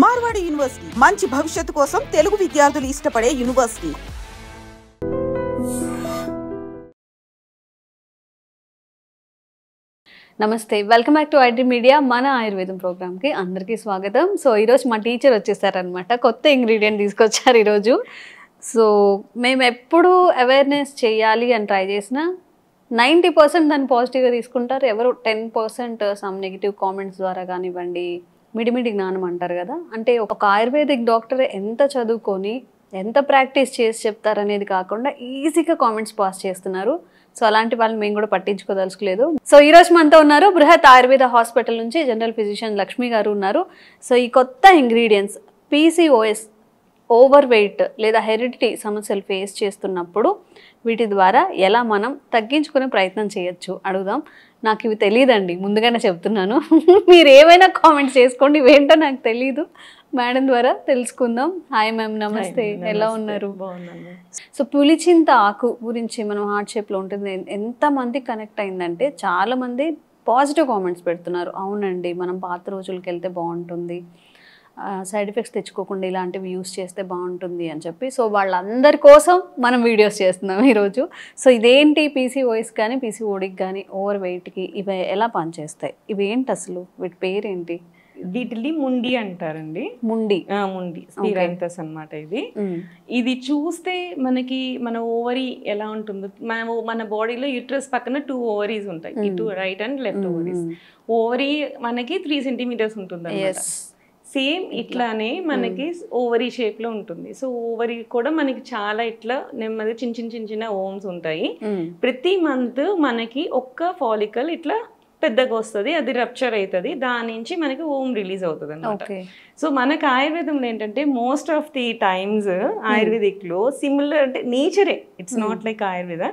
Marwadi university మంచి భవిష్యత్తు కోసం తెలుగు విద్యార్థులు ఇష్టపడే యూనివర్సిటీ. నమస్తే, welcome back to IT media. మన ఆయుర్వేదం ప్రోగ్రామ్కి అందరికీ స్వాగతం. సో ఈరోజు మా టీచర్ వచ్చేసారనమాట, కొత్త ఇంగ్రీడియంట్ తీసుకొచ్చారు ఈరోజు. సో మేము ఎప్పుడు అవేర్నెస్ చేయాలి అని ట్రై చేసినా 90% దాన్ని పాజిటివ్గా తీసుకుంటారు. ఎవరు 10% సమ్ నెగిటివ్ కామెంట్స్ ద్వారా కానివ్వండి, మిడిమిడి జ్ఞానం అంటారు కదా, అంటే ఒక ఆయుర్వేదిక్ డాక్టర్ ఎంత చదువుకొని ఎంత ప్రాక్టీస్ చేసి చెప్తారనేది కాకుండా ఈజీగా కామెంట్స్ పాస్ చేస్తున్నారు. సో అలాంటి వాళ్ళని మేము కూడా పట్టించుకోదలుచుకోలేదు. సో ఈరోజు మనతో ఉన్నారు బృహత్ ఆయుర్వేద హాస్పిటల్ నుంచి జనరల్ ఫిజిషియన్ లక్ష్మి గారు ఉన్నారు. సో ఈ కొత్త ఇంగ్రీడియంట్స్ PCOS, ఓవర్ వెయిట్ లేదా హెరిడిటీ సమస్యలు ఫేస్ చేస్తున్నప్పుడు వీటి ద్వారా ఎలా మనం తగ్గించుకునే ప్రయత్నం చేయొచ్చు అడుగుదాం. నాకు ఇవి తెలియదండి, ముందుగానే చెప్తున్నాను. మీరు ఏమైనా కామెంట్స్ చేసుకోండి, ఇవేంటో నాకు తెలీదు. మేడం ద్వారా తెలుసుకుందాం. హాయ్ మ్యామ్, నమస్తే, ఎలా ఉన్నారు? సో పులిచింత ఆకు గురించి మనం హార్ట్ షేప్లో ఉంటుంది ఎంతమంది కనెక్ట్ అయిందంటే చాలామంది పాజిటివ్ కామెంట్స్ పెడుతున్నారు. అవునండి, మనం పాత రోజులకి వెళ్తే బాగుంటుంది, సైడ్ ఎఫెక్ట్స్ తెచ్చుకోకుండా ఇలాంటివి యూస్ చేస్తే బాగుంటుంది అని చెప్పి. సో వాళ్ళందరి కోసం మనం వీడియోస్ చేస్తున్నాం ఈరోజు. సో ఇదేంటి PCOS కానీ PCODకి కానీ ఓవర్ వెయిట్కి ఇవి ఎలా పనిచేస్తాయి, ఇవి ఏంటి అసలు, వీటి పేరేంటి? వీటిని ముండి అంటారండి. ముండి స్పిరాంతస్ అన్నమాట. ఇది చూస్తే మనకి మన ఓవరీ ఎలా ఉంటుందో, మన బాడీలో యూట్రస్ పక్కన 2 ఓవరీస్ ఉంటాయి, ఇటు right and left ovaries. Ovary మనకి 3 సెంటీమీటర్స్ ఉంటుంది, సేమ్ ఇట్లానే మనకి ఓవరీ షేప్ లో ఉంటుంది. సో ఓవరీ కూడా మనకి చాలా ఇట్లా నెమ్మది చిన్న చిన్న ఓమ్స్ ఉంటాయి. ప్రతి మంత్ మనకి ఒక్క ఫాలికల్ ఇట్లా పెద్దగా వస్తుంది, అది రప్చర్ అవుతుంది, దాని నుంచి మనకి ఓమ్ రిలీజ్ అవుతుంది అనమాట. సో మనకి ఆయుర్వేదంలో ఏంటంటే most of the times ayurvedic లో సిమిలర్, అంటే నేచరే, ఇట్స్ నాట్ లైక్ ఆయుర్వేద,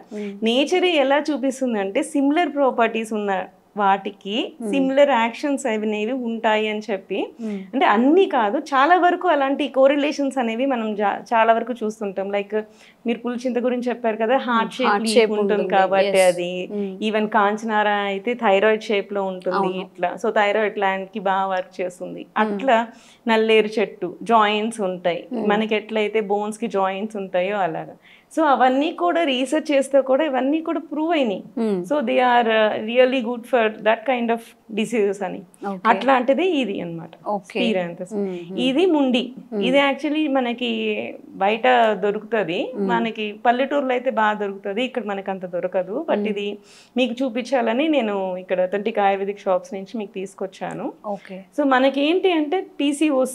నేచరే ఎలా చూపిస్తుంది అంటే సిమిలర్ ప్రాపర్టీస్ ఉన్న వాటికి సిమిలర్ యాక్షన్స్ అనేవి ఉంటాయి అని చెప్పి, అంటే అన్ని కాదు, చాలా వరకు అలాంటి కోరిలేషన్స్ అనేవి మనం చాలా వరకు చూస్తుంటాం. లైక్ మీరు పులిచింత గురించి చెప్పారు కదా, హార్ట్ షేప్ ఉంటుంది కాబట్టి అది, ఈవెన్ కాంచనార అయితే థైరాయిడ్ షేప్ లో ఉంటుంది ఇట్లా. సో థైరాయిడ్ గ్లాండ్ కి బాగా వర్క్ చేస్తుంది. అట్లా నల్లేరు చెట్టు జాయింట్స్ ఉంటాయి మనకి, ఎట్లయితే బోన్స్ కి జాయింట్స్ ఉంటాయో అలాగా. సో అవన్నీ కూడా రీసెర్చ్ చేస్తే కూడా ఇవన్నీ కూడా ప్రూవ్ అయినాయి. So they are really good for that kind of diseases అని. అట్లాంటిది ఇది అనమాట స్పిరాంతస్. ఇది ముండి, ఇది యాక్చువల్లీ మనకి బయట దొరుకుతుంది, మనకి పల్లెటూరులో అయితే బాగా దొరుకుతుంది, ఇక్కడ మనకి అంత దొరకదు. బట్ ఇది మీకు చూపించాలని నేను ఇక్కడ అథెంటిక్ ఆయుర్వేదిక్ షాప్స్ నుంచి మీకు తీసుకొచ్చాను. సో మనకి ఏంటి అంటే PCOS,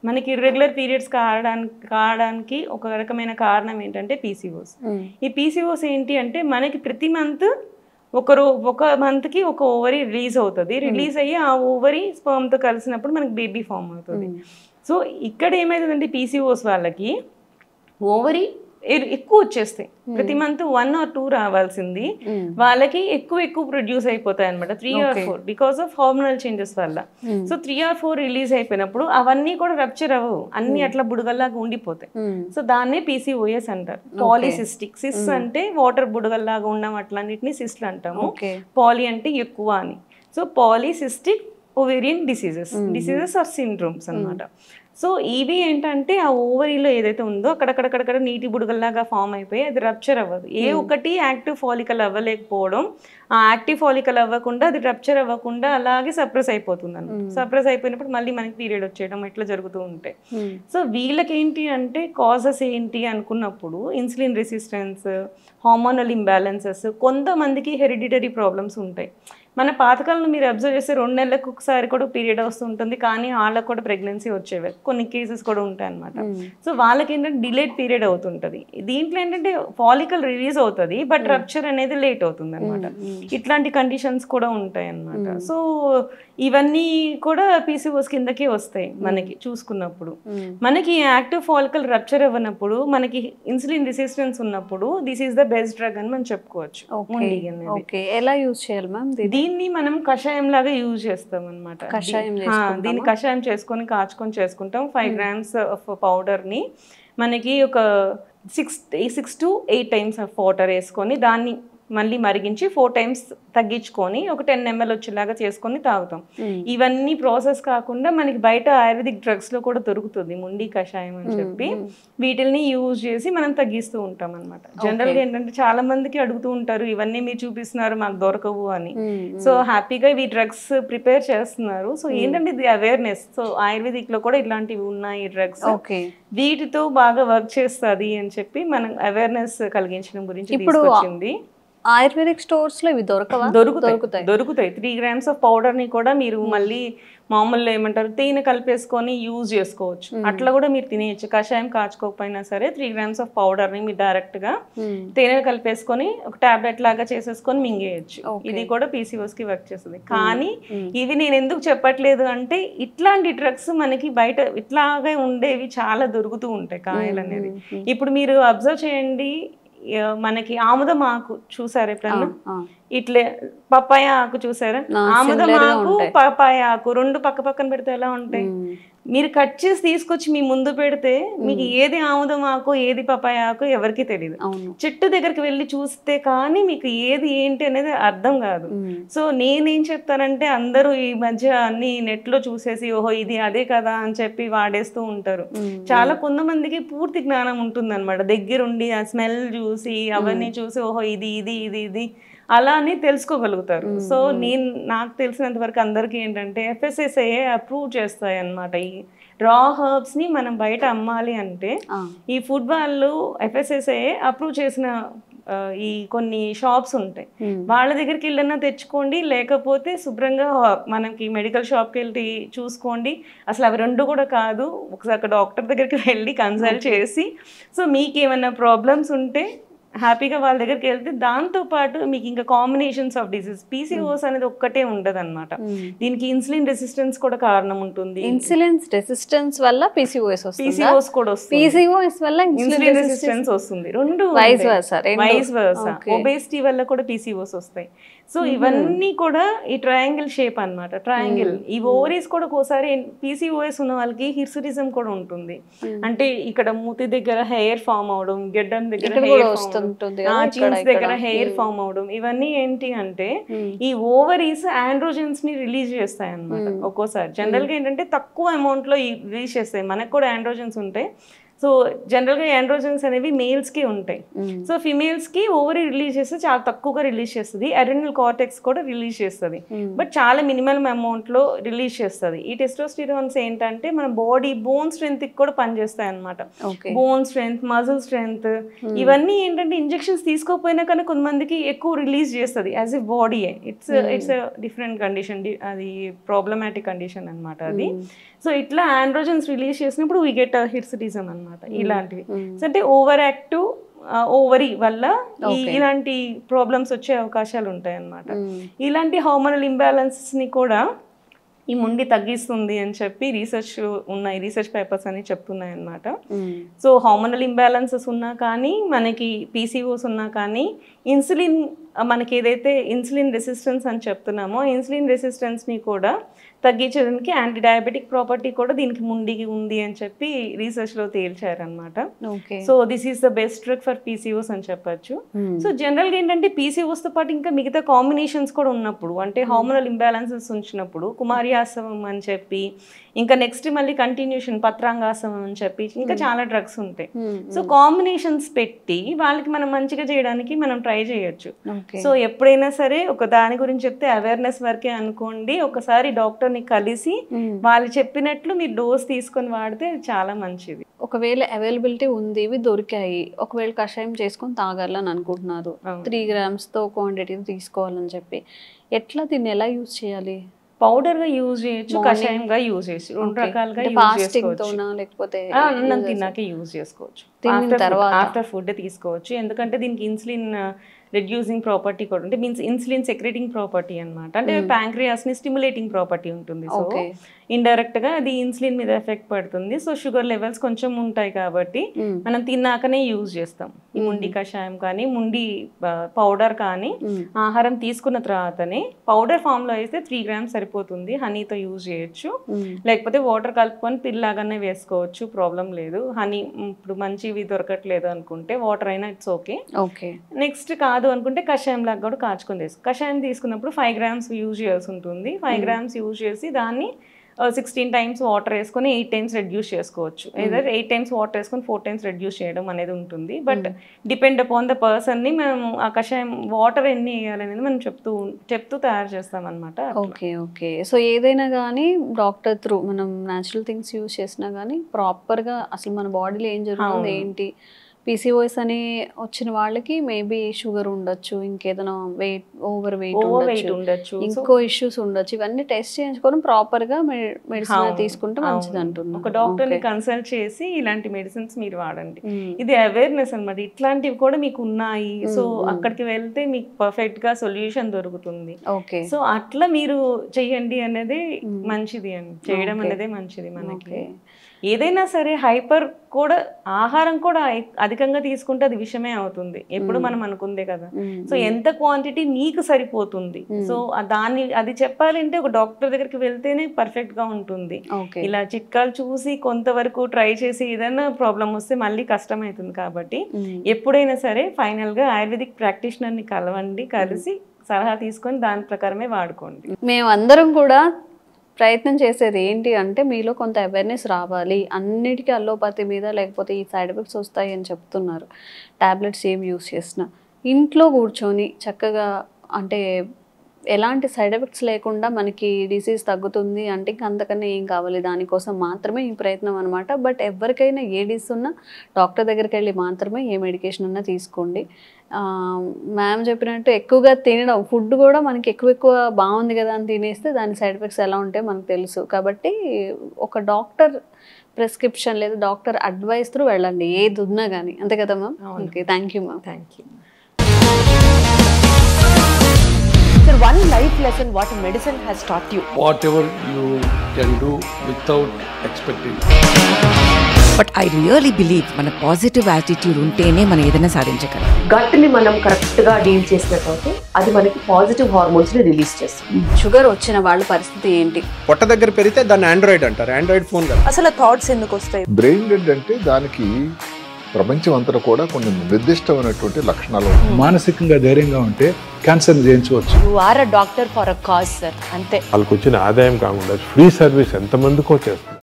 మనకి ఇర్రెగ్యులర్ పీరియడ్స్ కావడానికి ఒక రకమైన కారణం ఏంటంటే PCOS. ఈ PCOS ఏంటి అంటే మనకి ప్రతి మంత్ ఒక మంత్కి ఒక ఓవరీ రిలీజ్ అవుతుంది, రిలీజ్ అయ్యి ఆ ఓవరీ స్పర్మ్తో కలిసినప్పుడు మనకి బేబీ ఫామ్ అవుతుంది. సో ఇక్కడ ఏమవుతుందంటే PCOS వాళ్ళకి ఓవరీ ఎక్కువ వచ్చేస్తాయి, ప్రతి మంత్ 1 or 2 రావాల్సింది వాళ్ళకి ఎక్కువ ప్రొడ్యూస్ అయిపోతాయి అనమాట, 3 or 4, because of hormonal changes వల్ల. సో 3 or 4 రిలీజ్ అయిపోయినప్పుడు అవన్నీ కూడా రప్చర్ అవ్వవు, అన్ని అట్లా బుడగల్లాగా ఉండిపోతాయి. సో దాన్నే PCOS అంటారు. పాలిసిస్టిక్, సిస్ అంటే వాటర్ బుడగల్లాగా ఉన్న అట్లన్నిటిని సిస్ట్లు అంటాము, పాలి అంటే ఎక్కువ అని. So polycystic ovarian diseases or syndromes అనమాట. సో ఇవి ఏంటంటే ఆ ఓవరీలో ఏదైతే ఉందో అక్కడక్కడ నీటి బుడగల్లాగా ఫామ్ అయిపోయి అది రప్చర్ అవ్వదు. ఏ ఒకటి యాక్టివ్ ఫాలికల్ అవ్వలేకపోవడం, ఆ యాక్టివ్ ఫాలికల్ అవ్వకుండా అది రప్చర్ అవ్వకుండా అలాగే సప్రెస్ అయిపోతుంది అనమాట. సప్రెస్ అయిపోయినప్పుడు మళ్ళీ మనకి పీరియడ్ వచ్చేయడం ఇట్లా జరుగుతూ ఉంటాయి. సో వీళ్ళకి ఏంటి అంటే కాజెస్ ఏంటి అనుకున్నప్పుడు ఇన్సులిన్ రెసిస్టెన్స్, హార్మోనల్ ఇంబ్యాలెన్సెస్, కొంతమందికి హెరిడిటరీ ప్రాబ్లమ్స్ ఉంటాయి. మన పాతకాలంలో మీరు అబ్జర్వ్ చేస్తే 2 నెలలకు ఒకసారి కూడా పీరియడ్ వస్తుంటుంది, కానీ వాళ్ళకు కూడా ప్రెగ్నెన్సీ వచ్చేవి కొన్ని కేసెస్ కూడా ఉంటాయి అనమాట. సో వాళ్ళకి ఏంటంటే డిలేడ్ పీరియడ్ అవుతుంటుంది. దీంట్లో ఏంటంటే ఫాలికల్ రిలీజ్ అవుతుంది, బట్ రప్చర్ అనేది లేట్ అవుతుంది అనమాట. ఇట్లాంటి కండిషన్స్ కూడా ఉంటాయి అనమాట. సో ఇవన్నీ కూడా PCOS కిందకే వస్తాయి మనకి చూసుకున్నప్పుడు. మనకి యాక్టివ్ ఫాలికల్ రప్చర్ అవ్వనప్పుడు, మనకి ఇన్సులిన్ రెసిస్టెన్స్ ఉన్నప్పుడు this is the best drug అని మనం చెప్పుకోవచ్చు. ఎలా యూజ్ చేయాలి మ్యామ్? దీన్ని మనం కషాయం లాగా యూజ్ చేస్తాం అనమాట. దీన్ని కషాయం చేసుకొని కాచుకొని చేసుకుంటాం. 5 grams ఆఫ్ పౌడర్ ని మనకి ఒక 6 to 8 times ఆఫ్ వాటర్ వేసుకొని దాన్ని మళ్ళీ మరిగించి 4 times తగ్గించుకొని ఒక 10 ml వచ్చేలాగా చేసుకొని తాగుతాం. ఇవన్నీ ప్రాసెస్ కాకుండా మనకి బయట ఆయుర్వేదిక్ డ్రగ్స్ లో కూడా దొరుకుతుంది ముండి కషాయం అని చెప్పి, వీటిని యూజ్ చేసి మనం తగ్గిస్తూ ఉంటాం అనమాట. జనరల్ గా ఏంటంటే చాలా మందికి అడుగుతూ ఉంటారు ఇవన్నీ మీరు చూపిస్తున్నారు మాకు దొరకవు అని. సో హ్యాపీగా ఈ డ్రగ్స్ ప్రిపేర్ చేస్తున్నారు. సో ఏంటంటే ఇది అవేర్నెస్. సో ఆయుర్వేదిక్ లో కూడా ఇట్లాంటివి ఉన్నాయి డ్రగ్స్, వీటితో బాగా వర్క్ చేస్తుంది అని చెప్పి మనం అవేర్నెస్ కలిగించడం గురించి తీసుకొచ్చింది. ఆయుర్వేదిక్ స్టోర్స్ లో ఇవి దొరుకుతాయి. 3 grams ఆఫ్ పౌడర్ ని కూడా మీరు మళ్ళీ మామూలు ఏమంటారు తేనె కలిపేసుకొని యూజ్ చేసుకోవచ్చు. అట్లా కూడా మీరు తినేయచ్చు. కషాయం కాచుకోకపోయినా సరే 3 grams ఆఫ్ పౌడర్ ని మీరు డైరెక్ట్ గా తేనె కలిపేసుకొని ఒక టాబ్లెట్ లాగా చేసేసుకొని మింగేయచ్చు. ఇది కూడా PCOS కి వర్క్ చేస్తుంది. కానీ ఇవి నేను ఎందుకు చెప్పట్లేదు అంటే ఇట్లాంటి డ్రగ్స్ మనకి బయట ఇట్లాగే ఉండేవి చాలా దొరుకుతూ ఉంటాయి కాయలు అనేది. ఇప్పుడు మీరు అబ్జర్వ్ చేయండి, మనకి ఆముదం ఆకు చూసారు ఎప్పుడన్నా? ఇట్లే పప్పాయ ఆకు చూసారా? ఆముదం ఆకు పప్పాయ ఆకు రెండు పక్క పక్కన పెడితే ఎలా ఉంటాయి? మీరు కట్ చేసి తీసుకొచ్చి మీ ముందు పెడితే మీకు ఏది ఆముదం ఆకు ఏది పప్పాయ ఆకు ఎవరికి తెలియదు. చెట్టు దగ్గరికి వెళ్ళి చూస్తే కానీ మీకు ఏది ఏంటి అనేది అర్థం కాదు. సో నేనేం చెప్తానంటే అందరూ ఈ మధ్య అన్ని నెట్ లో చూసేసి ఓహో ఇది అదే కదా అని చెప్పి వాడేస్తూ ఉంటారు. చాలా కొంతమందికి పూర్తి జ్ఞానం ఉంటుంది అనమాట. దగ్గరుండి ఆ స్మెల్ చూసి అవన్నీ చూసి ఓహో ఇది ఇది ఇది ఇది అలా అని తెలుసుకోగలుగుతారు. సో నాకు తెలిసినంత వరకు అందరికీ ఏంటంటే FSSAI అప్రూవ్ చేస్తాయి అన్నమాట. ఈ రా హర్బ్స్ ని మనం బయట అమ్మాలి అంటే ఈ ఫుడ్ వాళ్ళు FSSAI అప్రూవ్ చేసిన ఈ కొన్ని షాప్స్ ఉంటాయి, వాళ్ళ దగ్గరికి వెళ్ళినా తెచ్చుకోండి, లేకపోతే శుభ్రంగా మనకి మెడికల్ షాప్కి వెళ్ళి చూసుకోండి. అసలు అవి రెండు కూడా కాదు, ఒకసారి డాక్టర్ దగ్గరికి వెళ్ళి కన్సల్ట్ చేసి సో మీకు ఏమైనా ప్రాబ్లమ్స్ ఉంటే హ్యాపీగా వాళ్ళ దగ్గరికి వెళ్తే దాంతో పాటు మీకు ఇంకా కాంబినేషన్స్ ఆఫ్ డిసీజ్ PCOS అనేది ఒక్కటే ఉండదు అనమాట. దీనికి ఇన్సులిన్ రెసిస్టెన్స్ కూడా కారణం ఉంటుంది. ఇన్సులిన్ రెసిస్టెన్స్ వల్ల PCOS కూడా వస్తుంది. PCOS వల్ల ఇన్సులిన్ రెసిస్టెన్స్ వస్తుంది. రెండు వైస్ వర్సా. ఒబేసిటీ వల్ల కూడా PCOS వస్తాయి. సో ఇవన్నీ కూడా ఈ ట్రయాంగిల్ షేప్ అన్నమాట. ట్రయాంగిల్ ఈ ఓవరీస్ కూడా ఒకసారి PCOS ఉన్న వాళ్ళకి హిర్సుటిజం కూడా ఉంటుంది. అంటే ఇక్కడ మూతి దగ్గర హెయిర్ ఫామ్ అవడం, గెడ్డం దగ్గర హెయిర్ చిన్స్ దగ్గర హెయిర్ ఫామ్ అవడం, ఇవన్నీ ఏంటి అంటే ఈ ఓవరీస్ ఆండ్రోజెన్స్ ని రిలీజ్ చేస్తాయి అన్నమాట. ఒక్కోసారి జనరల్ గా ఏంటంటే తక్కువ అమౌంట్ లో రిలీజ్ చేస్తాయి. మనకు కూడా ఆండ్రోజెన్స్ ఉంటాయి. సో జనరల్గా ఆండ్రోజన్స్ అనేవి మేల్స్కి ఉంటాయి. సో ఫిమేల్స్కి ఓవరీ రిలీజ్ చేస్తే చాలా తక్కువగా రిలీజ్ చేస్తుంది. అడ్రినల్ కార్టెక్స్ కూడా రిలీజ్ చేస్తుంది, బట్ చాలా మినిమల్ అమౌంట్లో రిలీజ్ చేస్తుంది. ఈ టెస్టోస్టిరాన్స్ ఏంటంటే మన బాడీ బోన్ స్ట్రెంగ్త్కి కూడా పనిచేస్తాయి అనమాట. బోన్ స్ట్రెంగ్త్, మజిల్ స్ట్రెంగ్త్, ఇవన్నీ ఏంటంటే ఇంజెక్షన్స్ తీసుకోకపోయినా కానీ కొంతమందికి ఎక్కువ రిలీజ్ చేస్తుంది as a body. It's different condition, అది ప్రాబ్లమాటిక్ కండిషన్ అనమాట అది. సో ఇట్లా ఆండ్రోజన్స్ రిలీజ్ చేసినప్పుడు వీ గెట్ హిర్సుటిజం అనమాట. ఇలాంటివి అంటే ఓవర్ యాక్టివ్ ఓవరీ వల్ల ఇలాంటి ప్రాబ్లమ్స్ వచ్చే అవకాశాలు ఉంటాయి అన్నమాట. ఇలాంటి హార్మోనల్ ఇంబ్యాలెన్సెస్ ని కూడా ఈ ముండి తగ్గిస్తుంది అని చెప్పి రీసెర్చ్ పేపర్స్ అని చెప్తున్నాయి అన్నమాట. సో హార్మోనల్ ఇంబ్యాలెన్సెస్ ఉన్నా కానీ మనకి PCOS ఉన్నా కానీ ఇన్సులిన్ మనకి ఏదైతే ఇన్సులిన్ రెసిస్టెన్స్ అని చెప్తున్నామో ఇన్సులిన్ రెసిస్టెన్స్ని కూడా తగ్గించడానికి యాంటీ డయాబెటిక్ ప్రాపర్టీ కూడా దీనికి ముండికి ఉంది అని చెప్పి రీసెర్చ్లో తేల్చారనమాట. So this is the best drug for PCOS అని చెప్పచ్చు. సో జనరల్గా ఏంటంటే PCOSతో పాటు ఇంకా మిగతా కాంబినేషన్స్ కూడా ఉన్నప్పుడు, అంటే హార్మోనల్ ఇంబ్యాలెన్సెస్ ఉంచినప్పుడు కుమార్యాసవం అని చెప్పి, ఇంకా నెక్స్ట్ మళ్ళీ కంటిన్యూషన్ పత్రాంగాసవం అని చెప్పి ఇంకా చాలా డ్రగ్స్ ఉంటాయి. సో కాంబినేషన్స్ పెట్టి వాళ్ళకి మనం మంచిగా చేయడానికి మనం ట్రై చేయొచ్చు. సో ఎప్పుడైనా సరే ఒక దాని గురించి చెప్తే అవేర్నెస్ వరకే అనుకోండి. ఒకసారి డాక్టర్ని కలిసి వాళ్ళు చెప్పినట్లు మీరు డోస్ తీసుకొని వాడితే చాలా మంచిది. ఒకవేళ అవైలబిలిటీ ఉంది, ఇవి దొరికాయి, ఒకవేళ కషాయం చేసుకొని తాగాలని అనుకుంటున్నారు, 3 grams తో క్వాంటిటీ తీసుకోవాలని చెప్పి, ఎట్లా దీన్ని ఎలా యూజ్ చేయాలి? పౌడర్ గా యూజ్ చేయొచ్చు, కషాయంగా యూజ్ చేయొచ్చు, రెండు రకాలుగా యూజ్ చేసుకోవచ్చు. లేకపోతే అన్నం తిన్నాక యూజ్ చేసుకోవచ్చు, ఆఫ్టర్ ఫుడ్ తీసుకోవచ్చు. ఎందుకంటే దీనికి ఇన్సులిన్ రెడ్యూసింగ్ ప్రాపర్టీ కూడా అంటే మీన్స్ ఇన్సులిన్ సెక్రెటింగ్ ప్రాపర్టీ అనమాట. అంటే ప్యాంక్రియాస్ ని స్టిమ్యులేటింగ్ ప్రాపర్టీ ఉంటుంది. సో ఇండైరెక్ట్ గా అది ఇన్సులిన్ మీద ఎఫెక్ట్ పడుతుంది. సో షుగర్ లెవెల్స్ కొంచెం ఉంటాయి కాబట్టి మనం తిన్నాకనే యూజ్ చేస్తాం. ఈ ముండి కషాయం కానీ ముండి పౌడర్ కానీ ఆహారం తీసుకున్న తర్వాతనే, పౌడర్ ఫామ్ లో అయితే 3 grams సరిపోతుంది, హనీతో యూజ్ చేయొచ్చు, లేకపోతే వాటర్ కలుపుకొని పిల్లాగానే వేసుకోవచ్చు, ప్రాబ్లం లేదు. హనీ ఇప్పుడు మంచి ఇవి దొరకట్లేదు అనుకుంటే వాటర్ అయినా ఇట్స్ ఓకే. ఓకే. నెక్స్ట్ కాదు అనుకుంటే కషాయం లాగా కూడా కాచుకొని తీసుకో. కషాయం తీసుకున్నప్పుడు 5 grams యూజ్ చేయాల్సి ఉంటుంది. 5 grams యూజ్ చేసి దాన్ని 16 times వాటర్ వేసుకొని 8 times రెడ్యూస్ చేసుకోవచ్చు. ఏదర్ 8 times వాటర్ వేసుకొని 4 times రెడ్యూస్ చేయడం అనేది ఉంటుంది. బట్ డిపెండ్ అపాన్ ద పర్సన్ని మేము ఆ కషాయం వాటర్ ఎన్ని వేయాలనేది మనం చెప్తూ తయారు చేస్తాం అనమాట. ఓకే. ఓకే. సో ఏదైనా కానీ డాక్టర్ త్రూ మనం న్యాచురల్ థింగ్స్ యూజ్ చేసినా కానీ ప్రాపర్గా అసలు మన బాడీలో ఏం జరుగుతుంది ఏంటి, పీసీఓఎస్ అని వచ్చిన వాళ్ళకి మేబీ షుగర్ ఉండొచ్చు, ఇంకేదైనా ఓవర్ వెయిట్ ఉండొచ్చు, ఇంకో ఇష్యూస్ ఉండొచ్చు. ఇవన్నీ టెస్ట్ చేయించుకొని ప్రాపర్ గా మెడిసిన్ తీసుకుంటే మంచిది అంటున్నాను. ఒక డాక్టర్ ని కన్సల్ట్ చేసి ఇలాంటి మెడిసిన్స్ మీరు వాడండి. ఇది అవేర్నెస్ అన్నమాట. ఇట్లాంటివి కూడా మీకు ఉన్నాయి, సో అక్కడికి వెళ్తే మీకు పర్ఫెక్ట్ గా సొల్యూషన్ దొరుకుతుంది. ఓకే. సో అట్లా మీరు చెయ్యండి అనేది మంచిది అండి. చేయడం అనేది మంచిది. మనకి ఏదైనా సరే హైపర్ కూడా ఆహారం కూడా అధికంగా తీసుకుంటే అది విషమే అవుతుంది. ఎప్పుడు మనం అనుకుందే కదా. సో ఎంత క్వాంటిటీ నీకు సరిపోతుంది, సో అది చెప్పాలంటే ఒక డాక్టర్ దగ్గరికి వెళ్తేనే పర్ఫెక్ట్ గా ఉంటుంది. ఇలా చిట్కాలు చూసి కొంతవరకు ట్రై చేసి ఏదైనా ప్రాబ్లం వస్తే మళ్ళీ కష్టం అవుతుంది. కాబట్టి ఎప్పుడైనా సరే ఫైనల్ గా ఆయుర్వేదిక్ ప్రాక్టీషనర్ ని కలవండి, కలిసి సలహా తీసుకొని దాని ప్రకారమే వాడుకోండి. మేము అందరం కూడా ప్రయత్నం చేసేది ఏంటి అంటే మీలో కొంత అవేర్నెస్ రావాలి. అన్నిటికీ అల్లోపతి మీద లేకపోతే ఈ సైడ్ ఎఫెక్ట్స్ వస్తాయి అని చెప్తున్నారు. టాబ్లెట్స్ ఏం యూస్ చేసినా ఇంట్లో కూర్చొని చక్కగా అంటే ఎలాంటి సైడ్ ఎఫెక్ట్స్ లేకుండా మనకి డిసీజ్ తగ్గుతుంది అంటే ఇంక అంతకన్నా ఏం కావాలి, దానికోసం మాత్రమే ఈ ప్రయత్నం అనమాట. బట్ ఎవరికైనా ఏ డిసీజ్ ఉన్నా డాక్టర్ దగ్గరికి వెళ్ళి మాత్రమే ఏ మెడికేషన్ ఉన్నా తీసుకోండి. మ్యామ్ చెప్పినట్టు ఎక్కువగా తినడం, ఫుడ్ కూడా మనకి ఎక్కువ బాగుంది కదా అని తినేస్తే దాని సైడ్ ఎఫెక్ట్స్ ఎలా ఉంటాయో మనకు తెలుసు. కాబట్టి ఒక డాక్టర్ ప్రిస్క్రిప్షన్ లేదా డాక్టర్ అడ్వైస్ త్రూ వెళ్ళండి ఏది ఉన్నా కానీ. అంతే కదా ma'am? Okay, thank you ma'am. Thank you. Sir, one life lesson what medicine has taught you. Whatever you can do without expecting. But I really believe మన positive attitude ఉంటేనే మనం ఏదైనా సాధించగలం. గట్ ని మనం కరెక్ట్ గా డీల్ చేసినట్లయితే అది మనకి పాజిటివ్ హార్మోన్స్ ని రిలీజ్ చేస్తుంది. షుగర్ వచ్చిన వాళ్ళ పరిస్థితి ఏంటి? పొట్ట దగ్గర పెరిగితే దాన్ని ఆండ్రాయిడ్ అంటారు. ఆండ్రాయిడ్ ఫోన్ కదా. అసలు థాట్స్ ఎందుకు వస్తాయి? బ్రెయిన్ డెడ్ అంటే దానికి ప్రపంచం అంతా కూడా కొన్ని నిర్దిష్టమైనటువంటి లక్షణాలు. మానసికంగా ధైర్యంగా ఉంటే క్యాన్సర్ జయించవచ్చు. You are a doctor for a cause sir, అంతే. వాళ్ళకి వచ్చిన ఆదాయం కాకుండా ఫ్రీ సర్వీస్ ఎంతమందికో చేస్తారు.